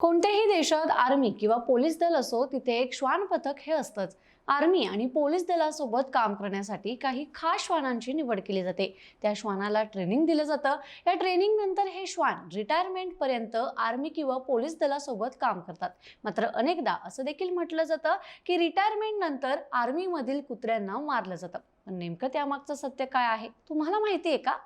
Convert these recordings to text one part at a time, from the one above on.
कोणत्याही देशात आर्मी किंवा पोलीस दल असो तिथे एक श्वान पथक हे असतंच। आर्मी आणि पोलीस दलासोबत काम करण्यासाठी काही खास श्वानांची निवड केली जाते। त्या श्वानाला ट्रेनिंग दिलं जातं। या ट्रेनिंग नंतर हे श्वान रिटायरमेंट पर्यंत आर्मी किंवा पोलीस दलासोबत काम करतात। मात्र अनेकदा असं देखील म्हटलं जातं की रिटायरमेंट नंतर आर्मी मधील कुत्र्यांना मारलं जातं। पण नेमकं त्यामागचं सत्य काय आहे तुम्हाला माहिती आहे का?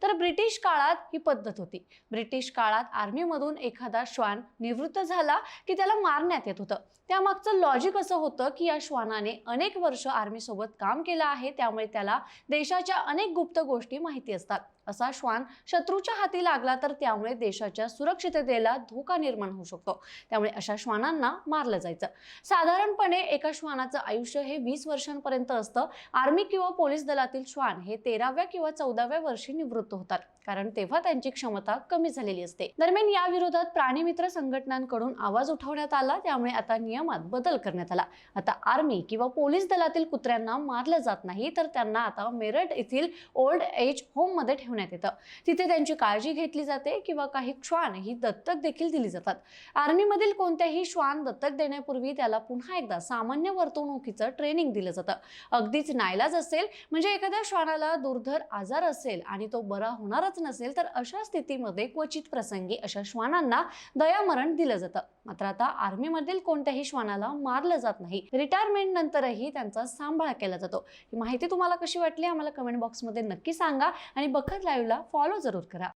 तर ब्रिटिश काळात ही पद्धत होती। ब्रिटिश काळात आर्मीमधून एखादा श्वान निवृत्त झाला की त्याला मारण्यात येत होतं। त्यामागचं लॉजिक असं होतं की या श्वानाने अनेक वर्ष आर्मी सोबत काम केलं आहे, त्यामुळे त्याला देशाच्या अनेक गुप्त गोष्टी माहिती असतात। असा श्वान शत्रूच्या हाती लागला तर त्यामुळे देशाच्या सुरक्षिततेला धोका निर्माण होऊ शकतो, त्यामुळे अशा श्वानांना मारलं जायचं। साधारणपणे एका श्वानाचं आयुष्य हे 20 वर्षांपर्यंत असतं। आर्मी किंवा पोलीस दलातील श्वान हे 13व्या किंवा 14व्या वर्षी निवृत्त होतात, कारण तेव्हा त्यांची क्षमता कमी झालेली असते। दरम्यान या विरोधात प्राणीमित्र संघटनांकडून आवाज उठवण्यात आला, त्यामुळे आता नियमात बदल करण्यात आला। आता आर्मी किंवा पोलीस दलातील कुत्र्यांना मारलं जात नाही, तर त्यांना आता मेरठ येथील ओल्ड एज होम मध्ये ठेवण्यात येतं। तिथे त्यांची काळजी घेतली जाते किंवा काही श्वान ही दत्तक देखील दिली जातात। आर्मी मधील कोणत्याही श्वान दत्तक देण्यापूर्वी त्याला पुन्हा एकदा सामान्य वर्तणुकीचं ट्रेनिंग दिलं जातं। अगदीच नाईलाज असेल म्हणजे एखाद्या श्वानाला दुर्धर आजार असेल आणि तो बरा होणारच नसेल, तर अशा स्थितीमध्ये क्वचित प्रसंगी अशा श्वानांना दयामरण दिलं जातं। मात्र आता आर्मी मधील कोणत्याही श्वानाला मारलं जात नाही। रिटायरमेंट नंतरही त्यांचा सांभाळ केला जातो। ही माहिती तुम्हाला कशी वाटली आम्हाला कमेंट बॉक्समध्ये नक्की सांगा आणि बखत लाईव्हला फॉलो जरूर करा।